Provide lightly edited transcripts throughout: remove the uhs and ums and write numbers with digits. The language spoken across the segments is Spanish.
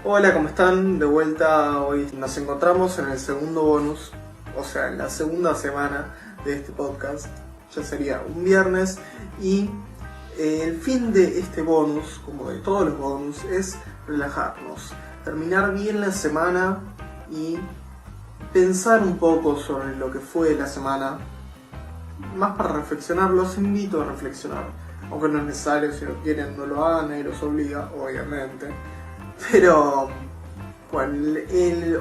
Hola, ¿cómo están? De vuelta, hoy nos encontramos en el segundo bonus, o sea, en la segunda semana de este podcast. Ya sería un viernes y el fin de este bonus, como de todos los bonus, es relajarnos, terminar bien la semana y pensar un poco sobre lo que fue la semana. Más para reflexionar, los invito a reflexionar, aunque no es necesario, si no quieren no lo hagan, nadie los obliga, obviamente. Pero bueno,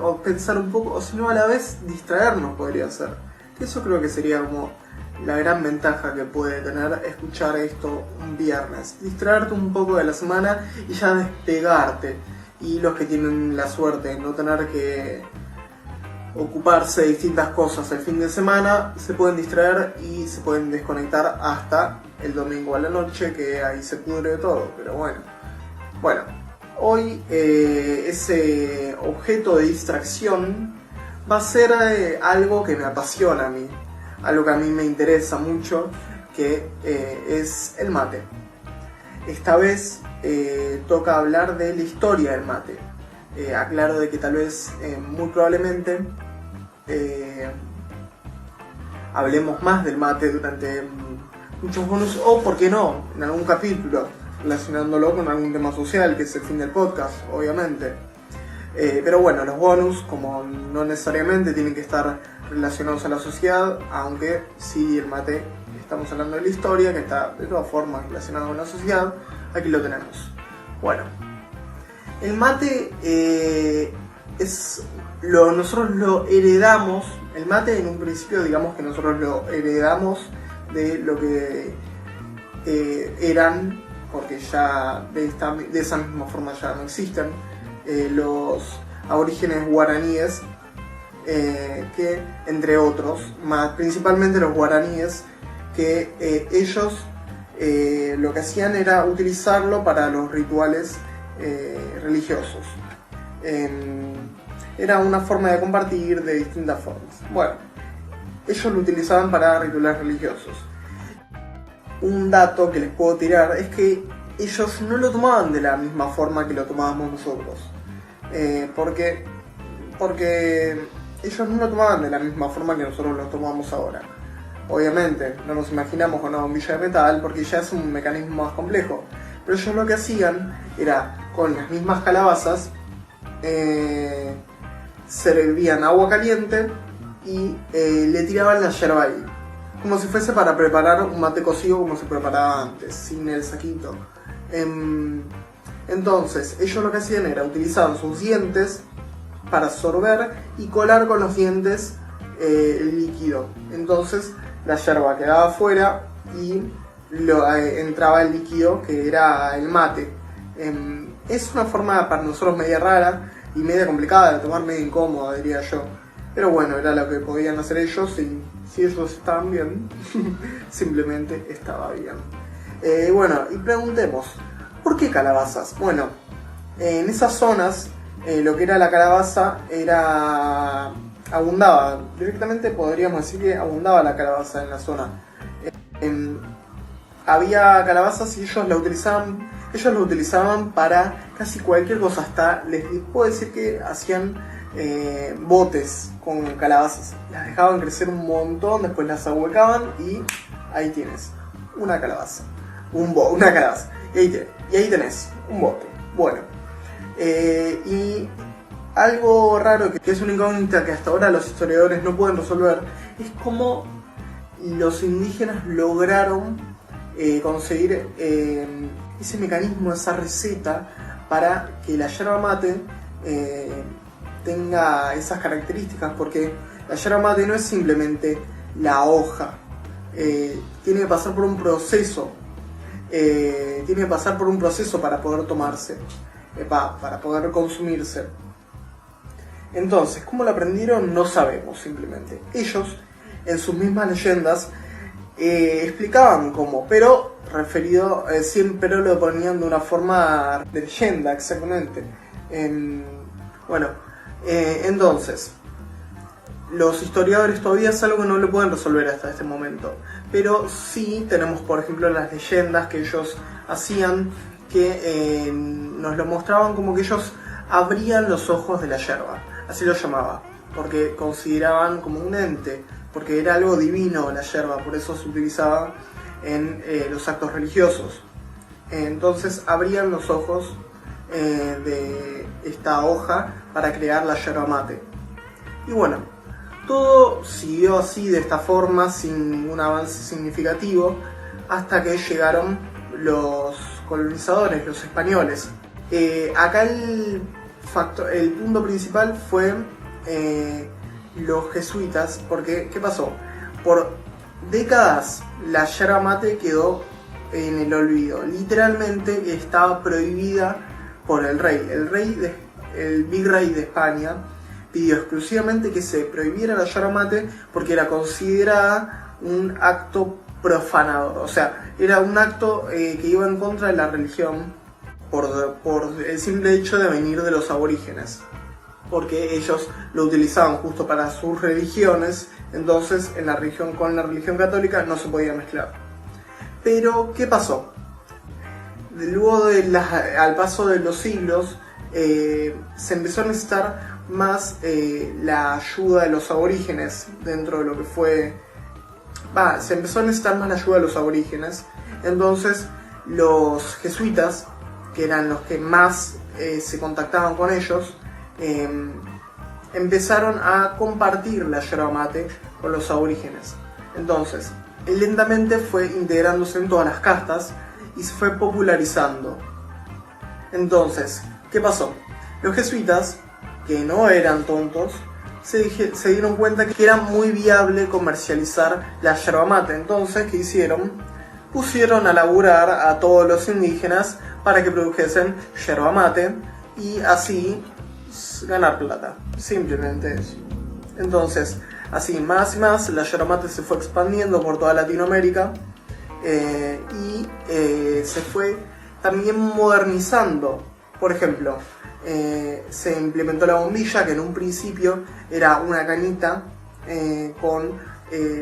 o pensar un poco, o si no a la vez distraernos podría ser. Eso creo que sería como la gran ventaja que puede tener escuchar esto un viernes. Distraerte un poco de la semana y ya despegarte. Y los que tienen la suerte de no tener que ocuparse de distintas cosas el fin de semana, se pueden distraer y se pueden desconectar hasta el domingo a la noche, que ahí se pudre todo, pero bueno. Hoy ese objeto de distracción va a ser algo que me apasiona a mí, algo que a mí me interesa mucho, que es el mate. Esta vez toca hablar de la historia del mate. Aclaro de que tal vez, muy probablemente, hablemos más del mate durante muchos bonus, o por qué no, en algún capítulo, relacionándolo con algún tema social, que es el fin del podcast, obviamente. Pero bueno, los bonus, como no necesariamente tienen que estar relacionados a la sociedad, aunque sí el mate, estamos hablando de la historia, que está de todas formas relacionado con la sociedad, aquí lo tenemos. Bueno, el mate nosotros lo heredamos, el mate en un principio digamos que nosotros lo heredamos de lo que eran, porque ya de esa misma forma ya no existen, los aborígenes guaraníes, que entre otros, principalmente los guaraníes, que ellos lo que hacían era utilizarlo para los rituales religiosos. Era una forma de compartir de distintas formas. Bueno, ellos lo utilizaban para rituales religiosos. Un dato que les puedo tirar es que ellos no lo tomaban de la misma forma que lo tomábamos nosotros. Porque ellos no lo tomaban de la misma forma que nosotros lo tomamos ahora. Obviamente, no nos imaginamos con una bombilla de metal porque ya es un mecanismo más complejo. Pero ellos lo que hacían era, con las mismas calabazas, servían agua caliente y le tiraban la yerba ahí, como si fuese para preparar un mate cocido como se preparaba antes, sin el saquito. Entonces, ellos lo que hacían era utilizar sus dientes para sorber y colar con los dientes el líquido. Entonces, la yerba quedaba afuera y entraba el líquido que era el mate. Es una forma para nosotros media rara y media complicada de tomar, media incómoda, diría yo. Pero bueno, era lo que podían hacer ellos y si ellos estaban bien, simplemente estaba bien. Bueno, y preguntemos, ¿por qué calabazas? Bueno, en esas zonas lo que era la calabaza abundaba, directamente podríamos decir que abundaba la calabaza en la zona. Había calabazas y ellos lo utilizaban para casi cualquier cosa, hasta les puedo decir que hacían botes con calabazas, las dejaban crecer un montón, después las ahuecaban y ahí tienes una calabaza, una calabaza, y ahí tenés un bote. Bueno, y algo raro que es una incógnita que hasta ahora los historiadores no pueden resolver es cómo los indígenas lograron conseguir ese mecanismo, esa receta para que la yerba mate tenga esas características, porque la yerba mate no es simplemente la hoja, tiene que pasar por un proceso, para poder tomarse, para poder consumirse. Entonces, ¿cómo lo aprendieron? No sabemos, simplemente. Ellos, en sus mismas leyendas, explicaban cómo, pero siempre lo ponían de una forma de leyenda, exactamente. Entonces, los historiadores todavía es algo que no lo pueden resolver hasta este momento, pero sí tenemos, por ejemplo, las leyendas que ellos hacían, que nos lo mostraban como que ellos abrían los ojos de la yerba, así lo llamaba, porque consideraban como un ente, porque era algo divino la yerba, por eso se utilizaba en los actos religiosos. Entonces abrían los ojos de esta hoja para crear la yerba mate. Y bueno, todo siguió así de esta forma, sin ningún avance significativo, hasta que llegaron los colonizadores, los españoles. Acá el punto principal fue los jesuitas, porque ¿qué pasó? Por décadas la yerba mate quedó en el olvido. Literalmente estaba prohibida por el rey. El virrey de España pidió exclusivamente que se prohibiera la yerba mate porque era considerada un acto profanador. O sea, era un acto que iba en contra de la religión por el simple hecho de venir de los aborígenes, porque ellos lo utilizaban justo para sus religiones. Entonces en la religión con la religión católica no se podía mezclar. Pero ¿qué pasó? Luego al paso de los siglos se empezó a necesitar más la ayuda de los aborígenes dentro de lo que fue... se empezó a necesitar más la ayuda de los aborígenes. Entonces los jesuitas, que eran los que más se contactaban con ellos, empezaron a compartir la yerba mate con los aborígenes. Entonces, lentamente fue integrándose en todas las castas y se fue popularizando. Entonces, ¿qué pasó? Los jesuitas, que no eran tontos, se dieron cuenta que era muy viable comercializar la yerba mate. Entonces, ¿qué hicieron? Pusieron a laburar a todos los indígenas para que produjesen yerba mate y así ganar plata, simplemente eso. Entonces, así más y más, la yerba mate se fue expandiendo por toda Latinoamérica y se fue también modernizando. Por ejemplo, se implementó la bombilla, que en un principio era una canita con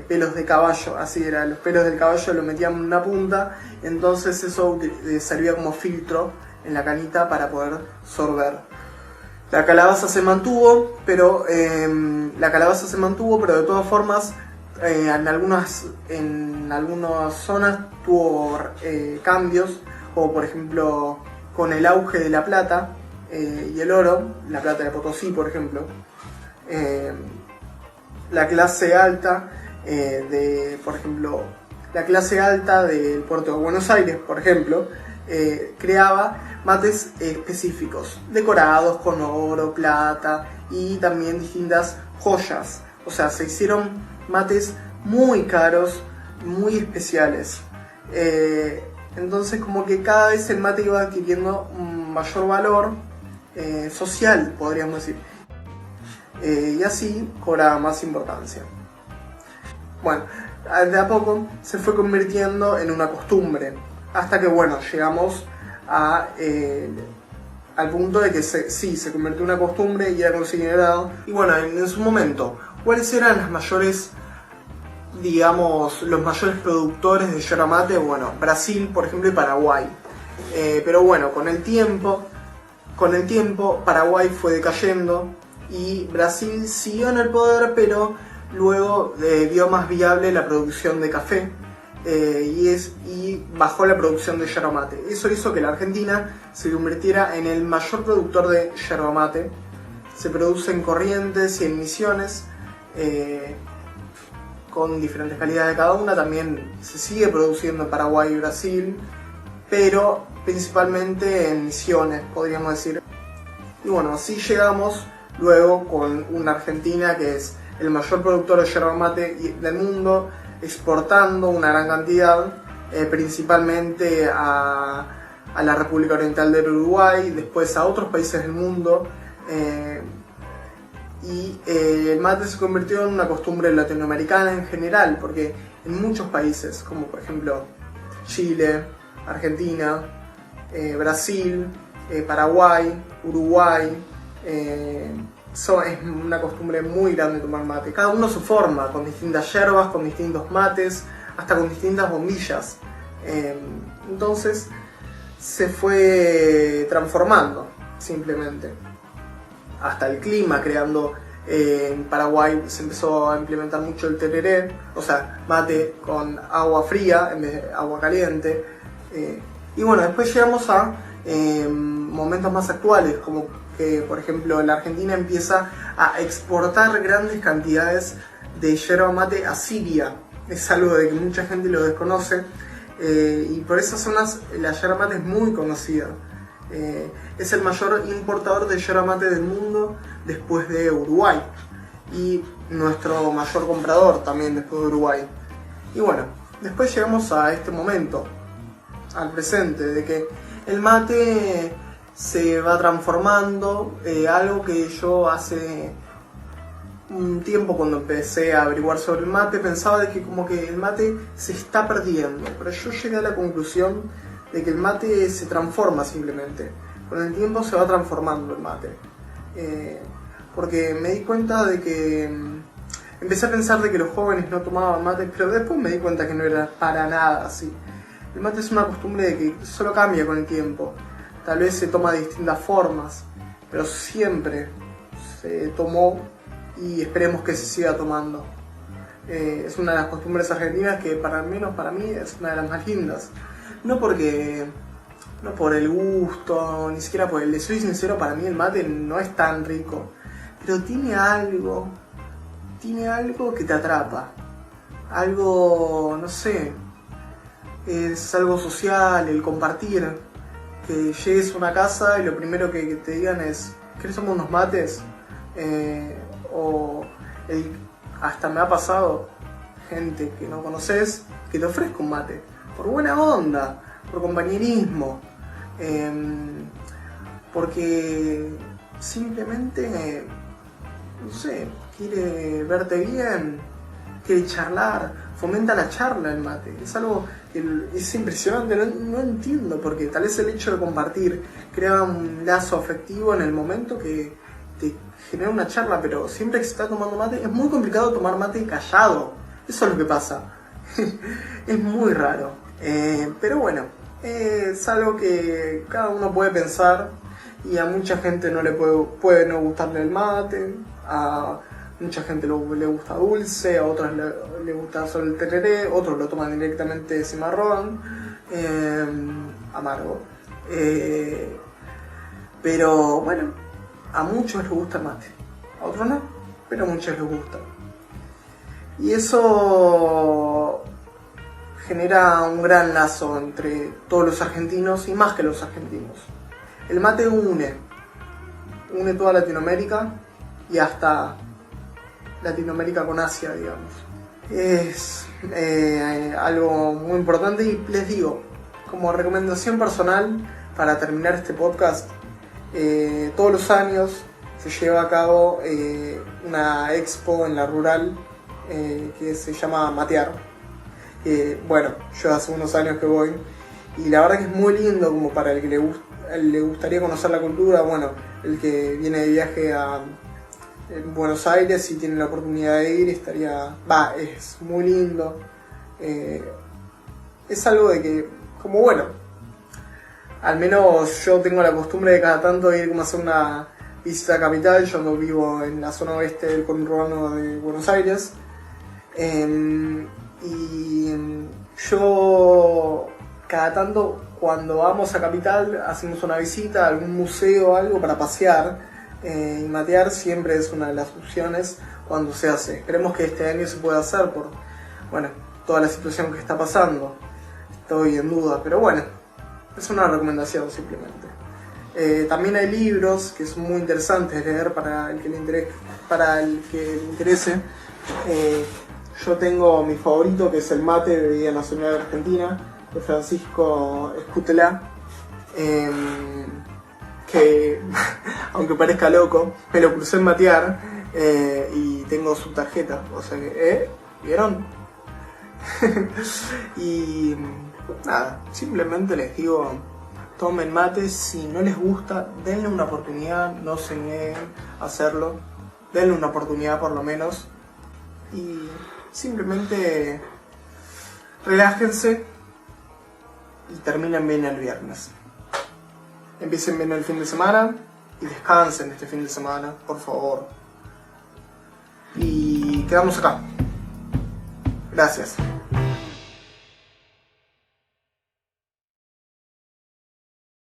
pelos de caballo, así era, los pelos del caballo lo metían en una punta, entonces eso servía como filtro en la canita para poder sorber. La calabaza se mantuvo, pero de todas formas en algunas zonas tuvo cambios, como por ejemplo con el auge de la plata y el oro, la plata de Potosí por ejemplo. La clase alta la clase alta del puerto de Buenos Aires, por ejemplo, creaba mates específicos, decorados con oro, plata y también distintas joyas. O sea, se hicieron mates muy caros, muy especiales. Entonces como que cada vez el mate iba adquiriendo un mayor valor social, podríamos decir. Y así cobraba más importancia. Bueno, de a poco se fue convirtiendo en una costumbre, hasta que bueno, llegamos al punto de que se convirtió en una costumbre y era considerado. Y bueno, en su momento, ¿cuáles eran los mayores productores de yerba mate? Bueno, Brasil, por ejemplo, y Paraguay. Pero bueno, con el tiempo Paraguay fue decayendo y Brasil siguió en el poder, pero luego vio más viable la producción de café y bajó la producción de yerba mate. Eso hizo que la Argentina se convirtiera en el mayor productor de yerba mate. Se produce en Corrientes y en Misiones, con diferentes calidades de cada una. También se sigue produciendo en Paraguay y Brasil, pero principalmente en Misiones, podríamos decir. Y bueno, así llegamos luego con una Argentina que es el mayor productor de yerba mate del mundo, exportando una gran cantidad, principalmente a la República Oriental del Uruguay, después a otros países del mundo. El mate se convirtió en una costumbre latinoamericana en general, porque en muchos países, como por ejemplo Chile, Argentina, Brasil, Paraguay, Uruguay, es una costumbre muy grande tomar mate. Cada uno su forma, con distintas yerbas, con distintos mates, hasta con distintas bombillas. Entonces se fue transformando, simplemente. hasta el clima, creando en Paraguay se empezó a implementar mucho el tereré, o sea, mate con agua fría en vez de agua caliente. Y bueno, después llegamos a momentos más actuales, como que por ejemplo la Argentina empieza a exportar grandes cantidades de yerba mate a Siria. Es algo de que mucha gente lo desconoce, y por esas zonas la yerba mate es muy conocida. Es el mayor importador de yerba mate del mundo después de Uruguay, y nuestro mayor comprador también después de Uruguay. Y bueno, después llegamos a este momento, al presente, de que el mate se va transformando, algo que yo hace un tiempo, cuando empecé a averiguar sobre el mate, pensaba de que como que el mate se está perdiendo, pero yo llegué a la conclusión de que el mate se transforma simplemente. Con el tiempo se va transformando el mate, porque me di cuenta de que empecé a pensar de que los jóvenes no tomaban mate, pero después me di cuenta que no era para nada así. El mate es una costumbre de que solo cambia con el tiempo. Tal vez se toma de distintas formas, pero siempre se tomó y esperemos que se siga tomando. Es una de las costumbres argentinas que, para al menos para mí, es una de las más lindas. No por el gusto, ni siquiera por le soy sincero, para mí el mate no es tan rico, pero tiene algo que te atrapa, algo, no sé, es algo social, el compartir, que llegues a una casa y lo primero que te digan es, ¿querés tomar unos mates? Hasta me ha pasado gente que no conoces que te ofrezca un mate, por buena onda, por compañerismo, porque simplemente, no sé, quiere verte bien, quiere charlar, fomenta la charla el mate. Es algo que es impresionante, no entiendo, porque tal vez el hecho de compartir crea un lazo afectivo en el momento que te genera una charla, pero siempre que se está tomando mate es muy complicado tomar mate callado. Eso es lo que pasa. Es muy raro. Pero bueno, es algo que cada uno puede pensar, y a mucha gente no le puede no gustarle el mate, a mucha gente le gusta dulce, a otros le gusta solo el tereré, otros lo toman directamente cimarrón, amargo. Pero bueno, a muchos les gusta el mate, a otros no, pero a muchos les gusta. Y eso genera un gran lazo entre todos los argentinos, y más que los argentinos. El mate une toda Latinoamérica, y hasta Latinoamérica con Asia, digamos. Es algo muy importante, y les digo, como recomendación personal, para terminar este podcast, todos los años se lleva a cabo una expo en la rural que se llama Matear. Bueno, yo hace unos años que voy, y la verdad que es muy lindo, como para el que le gustaría conocer la cultura. Bueno, el que viene de viaje en Buenos Aires, si tiene la oportunidad de ir, es muy lindo. Es algo de que, como bueno, al menos yo tengo la costumbre de cada tanto ir como a hacer una visita a Capital. Yo no vivo en la zona oeste del conurbano de Buenos Aires, y yo cada tanto, cuando vamos a Capital, hacemos una visita a algún museo o algo para pasear, y matear siempre es una de las opciones cuando se hace. Esperemos que este año se pueda hacer por, bueno, toda la situación que está pasando. Estoy en duda, pero bueno, es una recomendación simplemente. También hay libros que son muy interesantes de leer para el que le interese. Yo tengo mi favorito, que es El mate de Vida Nacional de Argentina, de Francisco Escutelá, que aunque parezca loco, me lo crucé en Matear, y tengo su tarjeta, o sea que, ¿vieron? Y nada, simplemente les digo, tomen mate. Si no les gusta, denle una oportunidad, no se nieguen a hacerlo, denle una oportunidad por lo menos, y simplemente relájense y terminen bien el viernes. Empiecen bien el fin de semana y descansen este fin de semana, por favor. Y quedamos acá. Gracias.